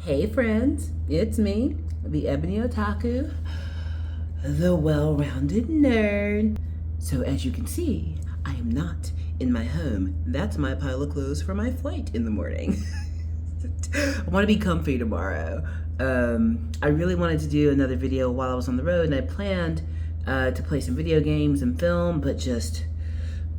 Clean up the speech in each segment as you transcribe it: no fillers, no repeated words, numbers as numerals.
Hey friends, it's me, the Ebony Otaku, the well-rounded nerd. So as you can see, I am not in my home. That's my pile of clothes for my flight in the morning. I want to be comfy tomorrow. I really wanted to do another video while I was on the road, and I planned to play some video games and film, but just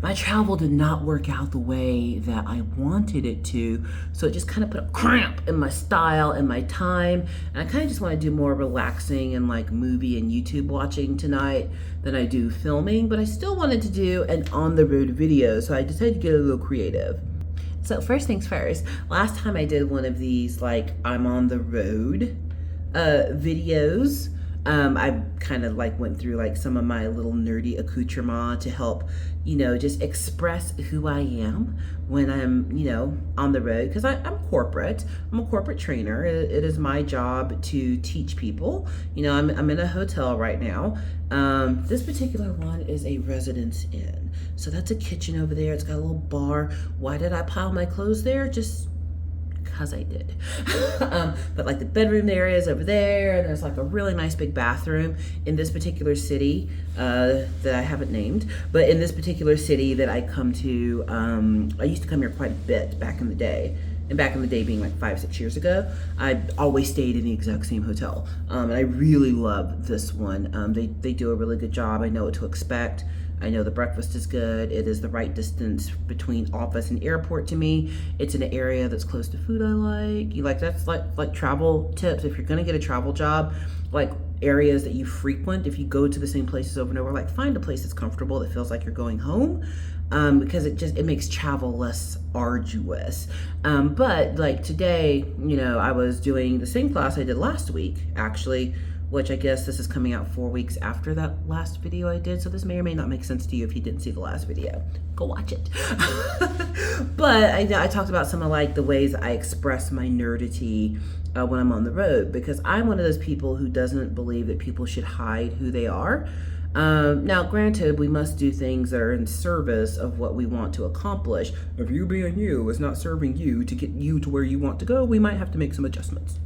my travel did not work out the way that I wanted it to. So it just kind of put a cramp in my style and my time. And I kind of just want to do more relaxing and like movie and YouTube watching tonight than I do filming. But I still wanted to do an on the road video. So I decided to get a little creative. So first things first, last time I did one of these like I'm on the road videos. I kind of like went through like some of my little nerdy accoutrement to help, just express who I am when I'm, on the road. Because I'm corporate. I'm a corporate trainer. It is my job to teach people. I'm in a hotel right now. This particular one is a Residence Inn. So that's a kitchen over there. It's got a little bar. Why did I pile my clothes there? Just because I did. But like the bedroom area over there, and there's like a really nice big bathroom in this particular city that I haven't named, but in this particular city that I come to, I used to come here quite a bit back in the day. And back in the day being like 5-6 years ago, I always stayed in the exact same hotel. And I really love this one. They do a really good job. I know what to expect. I know the breakfast is good. It is the right distance between office and airport to me. It's in an area that's close to food I like. That's like travel tips. If you're gonna get a travel job, like areas that you frequent, if you go to the same places over and over, like find a place that's comfortable that feels like you're going home. Because it makes travel less arduous. But like today, I was doing the same class I did last week, actually, which I guess this is coming out 4 weeks after that last video I did. So this may or may not make sense to you if you didn't see the last video. Go watch it. But I talked about some of like the ways I express my nerdity when I'm on the road, because I'm one of those people who doesn't believe that people should hide who they are. Now, granted, we must do things that are in service of what we want to accomplish. If you being you is not serving you to get you to where you want to go, we might have to make some adjustments.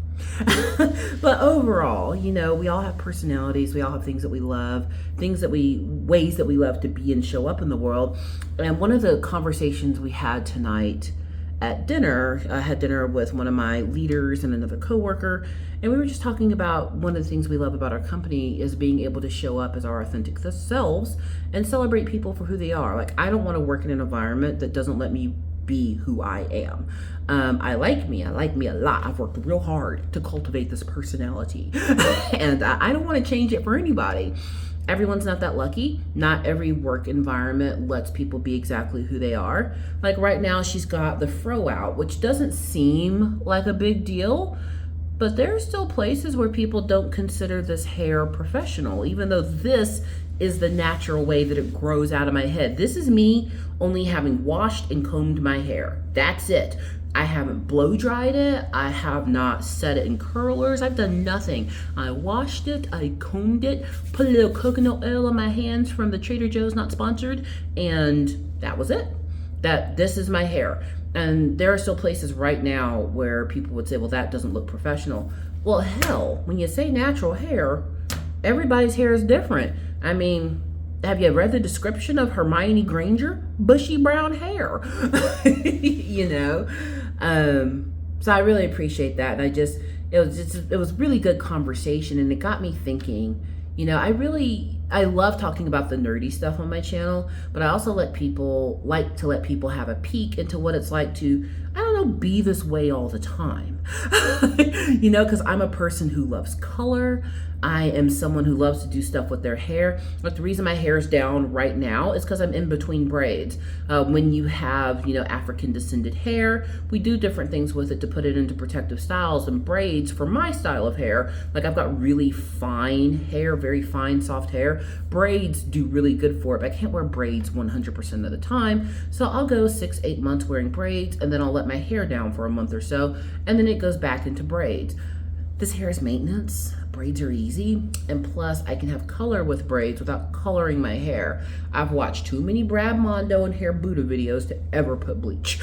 But overall, we all have personalities. We all have things that we love, ways that we love to be and show up in the world. And one of the conversations we had tonight at dinner, I had dinner with one of my leaders and another coworker, and we were just talking about one of the things we love about our company is being able to show up as our authentic selves and celebrate people for who they are. Like, I don't want to work in an environment that doesn't let me be who I am. I like me a lot. I've worked real hard to cultivate this personality and I don't want to change it for anybody. Everyone's not that lucky. Not every work environment lets people be exactly who they are. Like right now, she's got the fro out, which doesn't seem like a big deal, but there are still places where people don't consider this hair professional, even though this is the natural way that it grows out of my head. This is me only having washed and combed my hair. That's it. I haven't blow dried it. I have not set it in curlers. I've done nothing. I washed it, I combed it, put a little coconut oil on my hands from the Trader Joe's, not sponsored, and that was it. This is my hair. And there are still places right now where people would say, well, that doesn't look professional. Well, hell, when you say natural hair, everybody's hair is different. I mean, have you read the description of Hermione Granger? Bushy brown hair, So I really appreciate that. And it was really good conversation, and it got me thinking, I love talking about the nerdy stuff on my channel, but I also like to let people have a peek into what it's like to, be this way all the time. Because I'm a person who loves color. I am someone who loves to do stuff with their hair. Like the reason my hair is down right now is because I'm in between braids. When you have, African descended hair, we do different things with it to put it into protective styles, and braids for my style of hair. Like I've got really fine hair, very fine, soft hair. Braids do really good for it, but I can't wear braids 100% of the time. So I'll go 6-8 months wearing braids, and then I'll let my hair down for a month or so, and then it goes back into braids. This hair is maintenance. Braids are easy, and plus I can have color with braids without coloring my hair. I've watched too many Brad Mondo and Hair Buddha videos to ever put bleach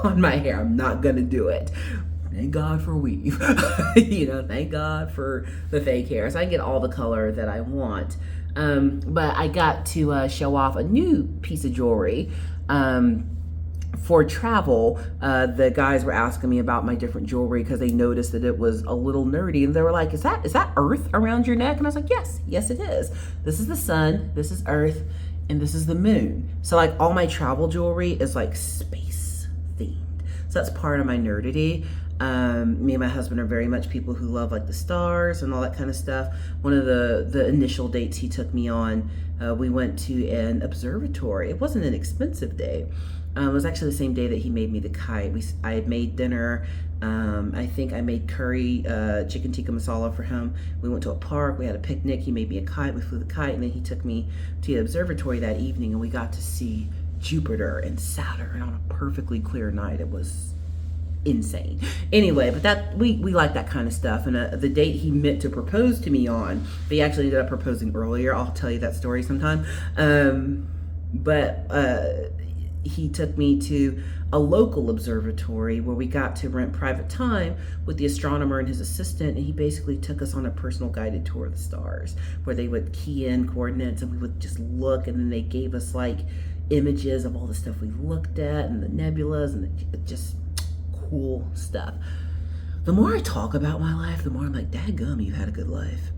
on my hair. I'm not gonna do it. thank God for weave. You know, thank God for the fake hair. So I can get all the color that I want. But I got to show off a new piece of jewelry. For travel, the guys were asking me about my different jewelry because they noticed that it was a little nerdy, and they were like, is that Earth around your neck? And I was like, yes it is. This is the sun, this is Earth, and this is the moon. So like all my travel jewelry is like space themed. So that's part of my nerdity. Me and my husband are very much people who love like the stars and all that kind of stuff. One of the initial dates he took me on, we went to an observatory. It wasn't an expensive day. It was actually the same day that he made me the kite. I had made dinner. I think I made curry, chicken tikka masala for him. We went to a park, we had a picnic, he made me a kite, we flew the kite, and then he took me to the observatory that evening, and we got to see Jupiter and Saturn on a perfectly clear night. It was insane. Anyway, but that we like that kind of stuff. And the date he meant to propose to me on, but he actually ended up proposing earlier. I'll tell you that story sometime. He took me to a local observatory where we got to rent private time with the astronomer and his assistant, and he basically took us on a personal guided tour of the stars where they would key in coordinates and we would just look, and then they gave us like images of all the stuff we looked at and the nebulas and just cool stuff. The more I talk about my life, the more I'm like, dadgum, you had a good life.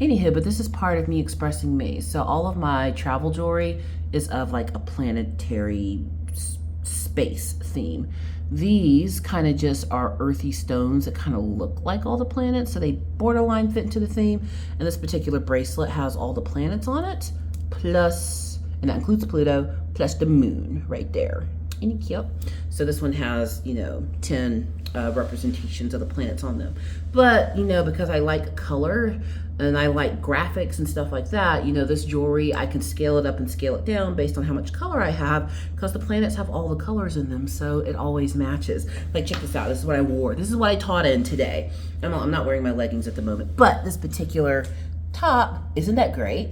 Anywho, but this is part of me expressing me. So all of my travel jewelry is of like a planetary space theme. These kind of just are earthy stones that kind of look like all the planets, so they borderline fit into the theme. And this particular bracelet has all the planets on it, plus, and that includes Pluto, plus the moon right there. Isn't it cute? So this one has, 10 representations of the planets on them. But, because I like color and I like graphics and stuff like that, this jewelry, I can scale it up and scale it down based on how much color I have, because the planets have all the colors in them, so it always matches. Like, check this out. This is what I wore. This is what I taught in today. I'm not wearing my leggings at the moment, but this particular top, isn't that great?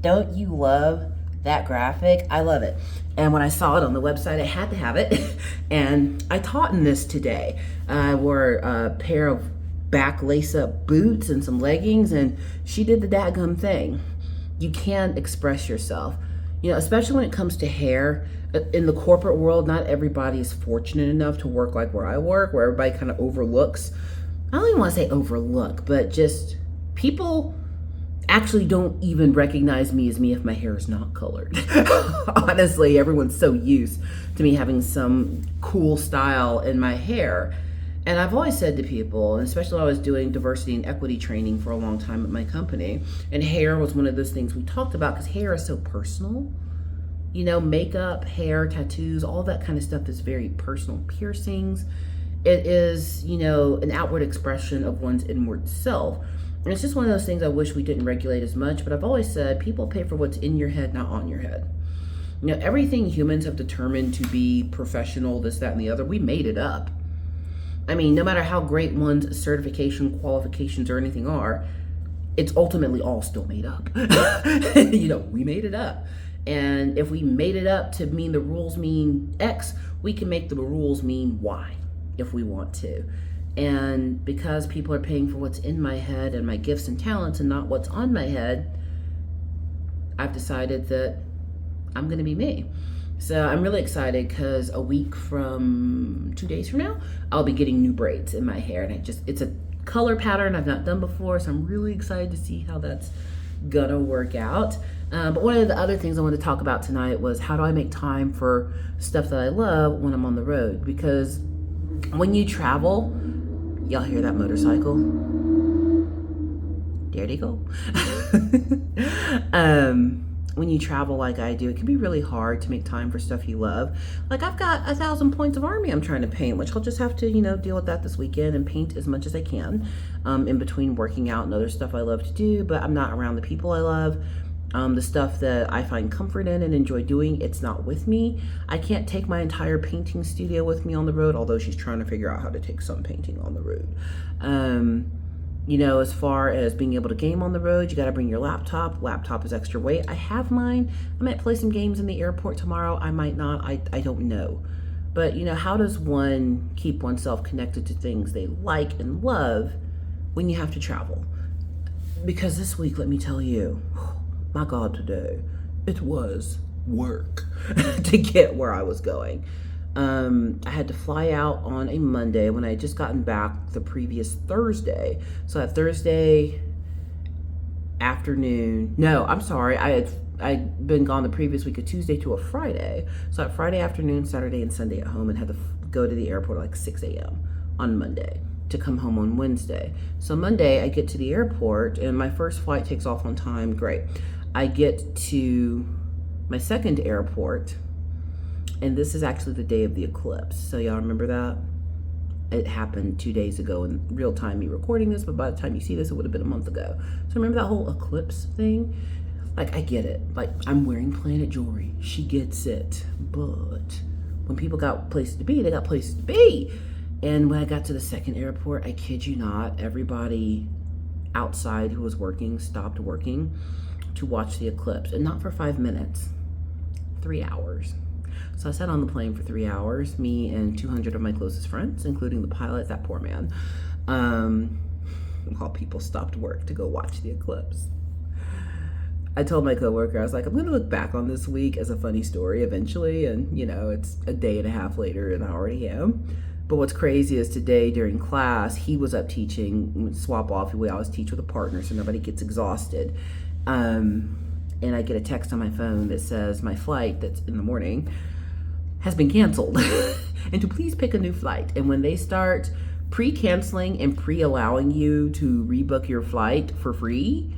Don't you love that graphic? I love it. And when I saw it on the website, I had to have it. And I taught in this today. I wore a pair of back lace-up boots and some leggings, and she did the dadgum thing. You can express yourself, especially when it comes to hair. In the corporate world, not everybody is fortunate enough to work like where I work, where everybody kind of overlooks. I don't even want to say overlook, but just people actually don't even recognize me as me if my hair is not colored. Honestly, everyone's so used to me having some cool style in my hair. And I've always said to people, and especially when I was doing diversity and equity training for a long time at my company, and hair was one of those things we talked about because hair is so personal. Makeup, hair, tattoos, all that kind of stuff is very personal. Piercings, it is, an outward expression of one's inward self. And it's just one of those things I wish we didn't regulate as much, but I've always said people pay for what's in your head, not on your head. Everything humans have determined to be professional, this, that, and the other, we made it up. I mean, no matter how great one's certification, qualifications, or anything are, it's ultimately all still made up. We made it up. And if we made it up to mean the rules mean X, we can make the rules mean Y if we want to. And because people are paying for what's in my head and my gifts and talents and not what's on my head, I've decided that I'm going to be me. So I'm really excited because a week from 2 days from now, I'll be getting new braids in my hair. And it's a color pattern I've not done before. So I'm really excited to see how that's going to work out. But one of the other things I wanted to talk about tonight was how do I make time for stuff that I love when I'm on the road? Because when you travel, y'all hear that motorcycle? There they go. When you travel like I do, it can be really hard to make time for stuff you love. Like I've got 1,000 points of army I'm trying to paint, which I'll just have to, deal with that this weekend and paint as much as I can in between working out and other stuff I love to do, but I'm not around the people I love. The stuff that I find comfort in and enjoy doing, it's not with me. I can't take my entire painting studio with me on the road, although she's trying to figure out how to take some painting on the road. As far as being able to game on the road, you got to bring your laptop. Laptop is extra weight. I have mine. I might play some games in the airport tomorrow. I might not. I don't know. But how does one keep oneself connected to things they like and love when you have to travel? Because this week, let me tell you, my God, today, it was work to get where I was going. I had to fly out on a Monday when I had just gotten back the previous Thursday. So that Thursday afternoon, no, I'm sorry, I'd been gone the previous week, a Tuesday to a Friday. So that Friday afternoon, Saturday and Sunday at home, and had to go to the airport at like 6 a.m. on Monday to come home on Wednesday. So Monday I get to the airport and my first flight takes off on time. Great. I get to my second airport, and this is actually the day of the eclipse. So y'all remember that? It happened 2 days ago in real time, me recording this, but by the time you see this, it would have been a month ago. So remember that whole eclipse thing? Like, I get it. Like, I'm wearing planet jewelry. She gets it. But when people got places to be, they got places to be. And when I got to the second airport, I kid you not, everybody outside who was working stopped working to watch the eclipse. And not for 5 minutes, 3 hours. So I sat on the plane for 3 hours, me and 200 of my closest friends, including the pilot, that poor man, while people stopped work to go watch the eclipse. I told my coworker, I was like, I'm going to look back on this week as a funny story eventually. And, it's a day and a half later and I already am. But what's crazy is today during class, he was up teaching, swap off. We always teach with a partner so nobody gets exhausted. And I get a text on my phone that says my flight that's in the morning has been canceled and to please pick a new flight. And when they start pre-canceling and pre-allowing you to rebook your flight for free,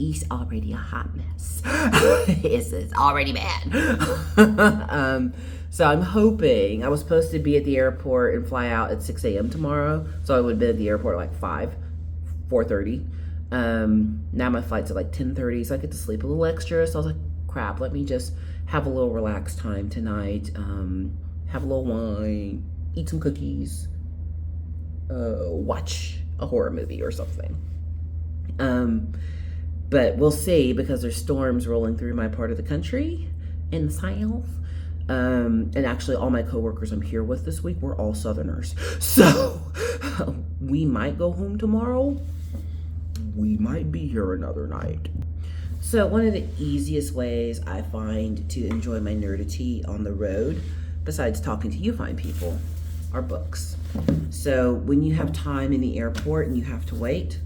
it's already a hot mess. It's already bad. So I'm hoping, I was supposed to be at the airport and fly out at 6 a.m. tomorrow. So I would have been at the airport at like 4:30. Now my flight's at like 10:30, so I get to sleep a little extra. So I was like, crap, let me just have a little relaxed time tonight. Have a little wine, eat some cookies, watch a horror movie or something. But we'll see, because there's storms rolling through my part of the country in the south. And actually all my coworkers I'm here with this week, we're all Southerners. So we might go home tomorrow. We might be here another night. So one of the easiest ways I find to enjoy my nerdity on the road, besides talking to you fine people, are books. So when you have time in the airport and you have to wait,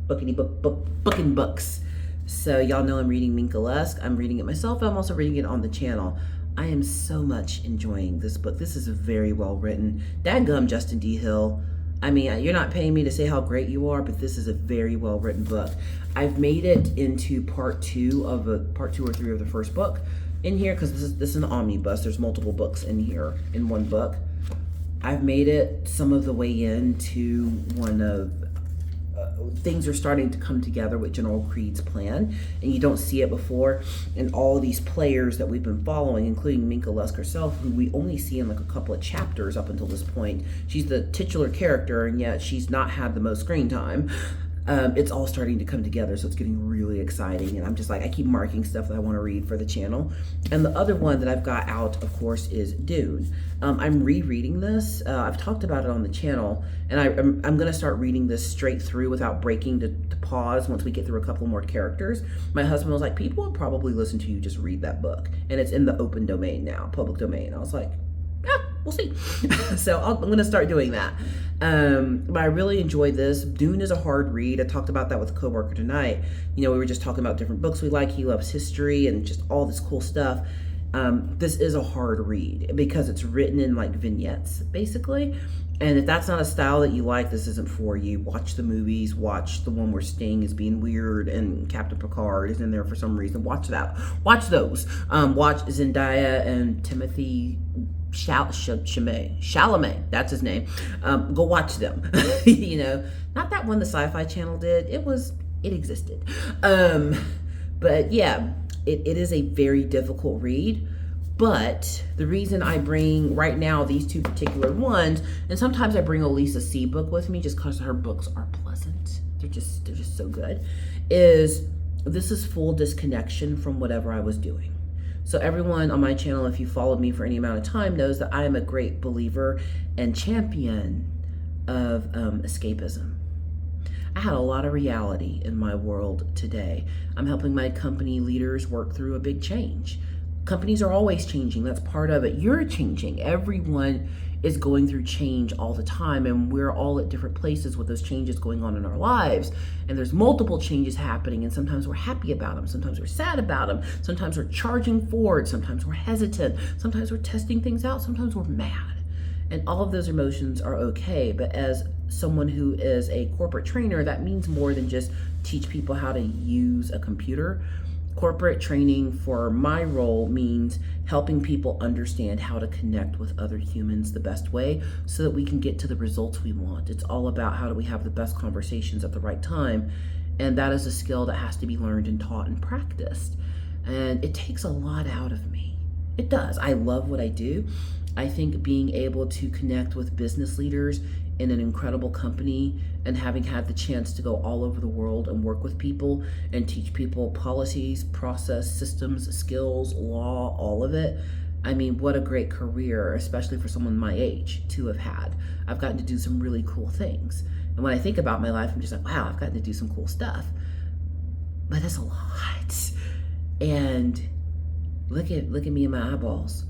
booking books. So y'all know I'm reading Minkus. I'm reading it myself. I'm also reading it on the channel. I am so much enjoying this book. This is very well written. Dadgum, Justin D. Hill. I mean, you're not paying me to say how great you are, but this is a very well written book. I've made it into part two or three of the first book in here, because this is an omnibus. There's multiple books in here in one book. I've made it some of the way into one of things are starting to come together with General Creed's plan, and you don't see it before. And all these players that we've been following, including Minka Lusk herself, who we only see in like a couple of chapters up until this point. She's the titular character, and yet she's not had the most screen time. It's all starting to come together, so it's getting really exciting. And I'm just like, I keep marking stuff that I want to read for the channel. And the other one that I've got out, of course, is Dune. I'm rereading this. I've talked about it on the channel, and I'm going to start reading this straight through without breaking to pause once we get through a couple more characters. My husband was like, people would probably listen to you just read that book. And it's in the open domain now, public domain. I was like, yeah, we'll see. So I'm going to start doing that. But I really enjoyed this. Dune is a hard read. I talked about that with a coworker tonight. We were just talking about different books we like. He loves history and just all this cool stuff. This is a hard read because it's written in like vignettes, basically. And if that's not a style that you like, this isn't for you. Watch the movies. Watch the one where Sting is being weird and Captain Picard is in there for some reason. Watch that. Watch those. Watch Zendaya and Timothy Chalamet, that's his name. Go watch them. Not that one the Sci-Fi Channel did. It existed. But yeah, it is a very difficult read. But the reason I bring right now these two particular ones, and sometimes I bring a Lisa C book with me just because her books are pleasant. They're just so good. Is this is full disconnection from whatever I was doing. So everyone on my channel, if you followed me for any amount of time, knows that I am a great believer and champion of escapism. I had a lot of reality in my world today. I'm helping my company leaders work through a big change. Companies are always changing. That's part of it. You're changing. Everyone is going through change all the time, and we're all at different places with those changes going on in our lives. And there's multiple changes happening, and sometimes we're happy about them, sometimes we're sad about them, sometimes we're charging forward, sometimes we're hesitant, sometimes we're testing things out, sometimes we're mad. And all of those emotions are okay. But as someone who is a corporate trainer, that means more than just teach people how to use a computer. Corporate training for my role means helping people understand how to connect with other humans the best way so that we can get to the results we want. It's all about how do we have the best conversations at the right time. And that is a skill that has to be learned and taught and practiced. And it takes a lot out of me. It does. I love what I do. I think being able to connect with business leaders in an incredible company and having had the chance to go all over the world and work with people and teach people policies, process, systems, skills, law, all of it. I mean, what a great career, especially for someone my age to have had. I've gotten to do some really cool things. And when I think about my life, I'm just like, wow, I've gotten to do some cool stuff. But that's a lot. And look at me in my eyeballs.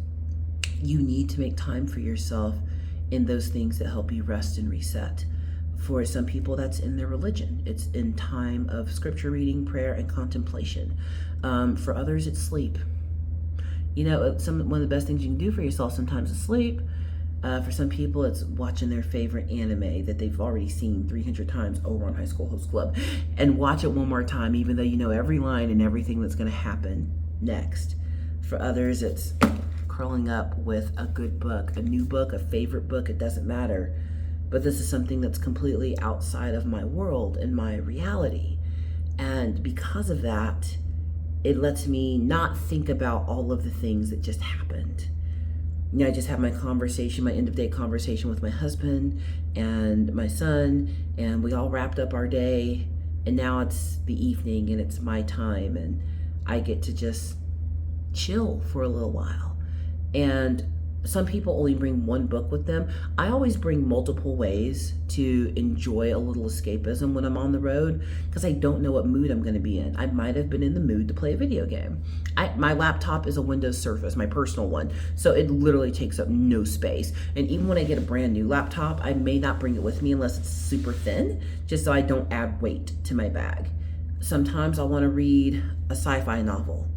You need to make time for yourself in those things that help you rest and reset. For some people, that's in their religion. It's in time of scripture reading, prayer, and contemplation. For others, it's sleep. You know, one of the best things you can do for yourself sometimes is sleep. For some people, it's watching their favorite anime that they've already seen 300 times over on High School Host Club, and watch it one more time, even though you know every line and everything that's going to happen next. For others, it's curling up with a good book, a new book, a favorite book, it doesn't matter. But this is something that's completely outside of my world and my reality. And because of that, it lets me not think about all of the things that just happened. You know, I just had my conversation, my end of day conversation with my husband and my son, and we all wrapped up our day, and now it's the evening and it's my time, and I get to just chill for a little while. And some people only bring one book with them. I always bring multiple ways to enjoy a little escapism when I'm on the road, because I don't know what mood I'm going to be in. I might have been in the mood to play a video game. My laptop is a Windows Surface, my personal one, so it literally takes up no space. And even when I get a brand new laptop, I may not bring it with me unless it's super thin, just so I don't add weight to my bag. Sometimes I want to read a sci-fi novel,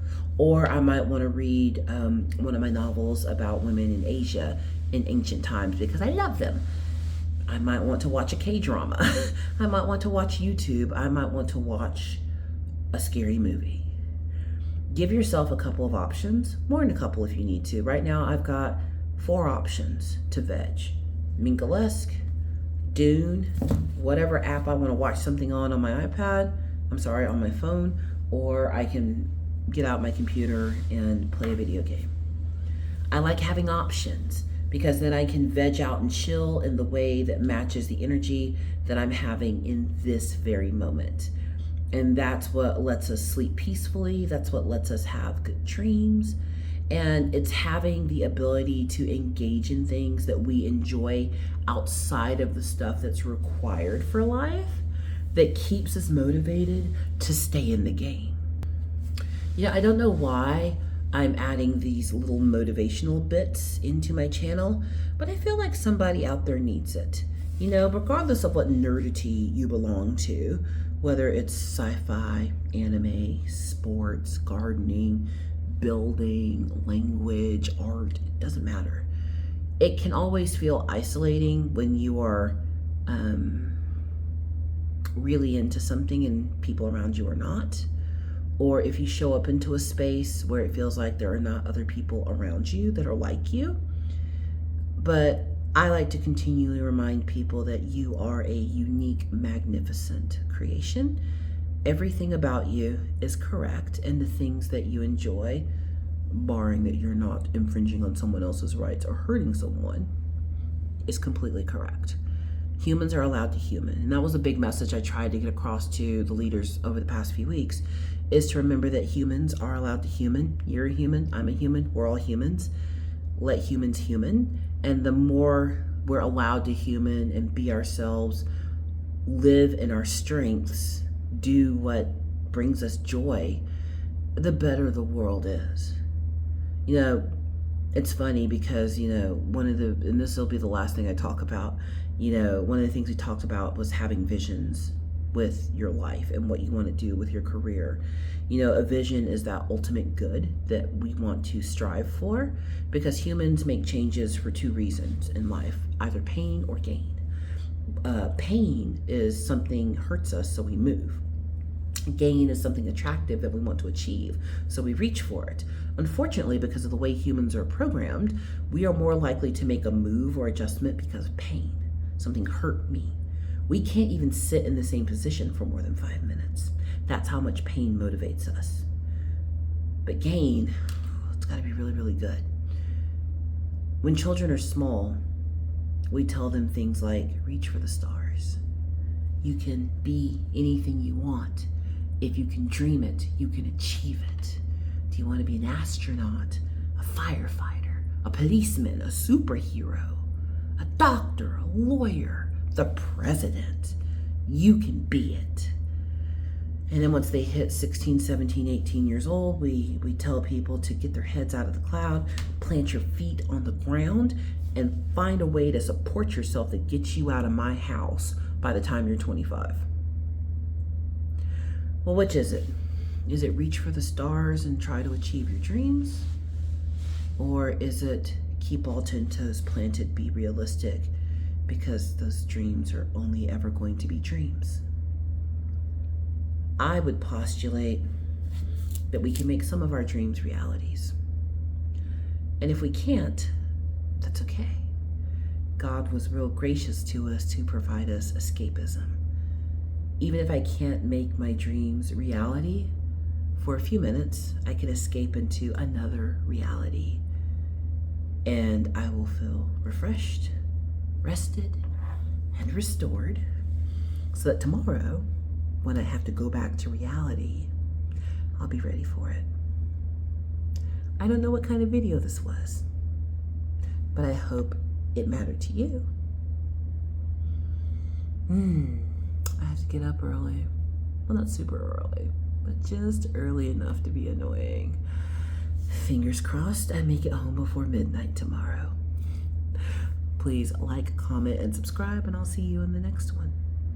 or I might want to read one of my novels about women in Asia in ancient times because I love them. I might want to watch a K-drama. I might want to watch YouTube. I might want to watch a scary movie. Give yourself a couple of options, more than a couple if you need to. Right now I've got 4 options to veg. Minkus Dune, whatever app I want to watch something on my iPad, on my phone, or I can get out my computer and play a video game. I like having options because then I can veg out and chill in the way that matches the energy that I'm having in this very moment. And that's what lets us sleep peacefully. That's what lets us have good dreams. And it's having the ability to engage in things that we enjoy outside of the stuff that's required for life that keeps us motivated to stay in the game. You know, I don't know why I'm adding these little motivational bits into my channel, but I feel like somebody out there needs it. You know, regardless of what nerdity you belong to, whether it's sci-fi, anime, sports, gardening, building, language, art, it doesn't matter. It can always feel isolating when you are really into something and people around you are not. Or if you show up into a space where it feels like there are not other people around you that are like you. But I like to continually remind people that you are a unique, magnificent creation. Everything about you is correct, and the things that you enjoy, barring that you're not infringing on someone else's rights or hurting someone, is completely correct. Humans are allowed to human. And that was a big message I tried to get across to the leaders over the past few weeks, is to remember that humans are allowed to human. You're a human, I'm a human, we're all humans. Let humans human. And the more we're allowed to human and be ourselves, live in our strengths, do what brings us joy, the better the world is. It's funny because, and this will be the last thing I talk about, one of the things we talked about was having visions with your life and what you want to do with your career. A vision is that ultimate good that we want to strive for, because humans make changes for two reasons in life, either pain or gain. Pain is something hurts us, so we move. Gain is something attractive that we want to achieve, so we reach for it. Unfortunately, because of the way humans are programmed, we are more likely to make a move or adjustment because of pain. Something hurt me. We can't even sit in the same position for more than 5 minutes. That's how much pain motivates us. But gain, it's got to be really, really good. When children are small, we tell them things like, reach for the stars. You can be anything you want. If you can dream it, you can achieve it. Do you want to be an astronaut, a firefighter, a policeman, a superhero, a doctor, a lawyer, the president? You can be it. And then once they hit 16, 17, 18 years old, we tell people to get their heads out of the cloud, plant your feet on the ground, and find a way to support yourself that gets you out of my house by the time you're 25. Well, which is it? Is it reach for the stars and try to achieve your dreams? Or is it keep all 10 toes planted, be realistic, because those dreams are only ever going to be dreams? I would postulate that we can make some of our dreams realities. And if we can't, that's okay. God was real gracious to us to provide us escapism. Even if I can't make my dreams reality, for a few minutes, I can escape into another reality. And I will feel refreshed, rested, and restored, so that tomorrow, when I have to go back to reality, I'll be ready for it. I don't know what kind of video this was, but I hope it mattered to you. I have to get up early. Well, not super early, but just early enough to be annoying. Fingers crossed I make it home before midnight tomorrow. Please like, comment, and subscribe, and I'll see you in the next one.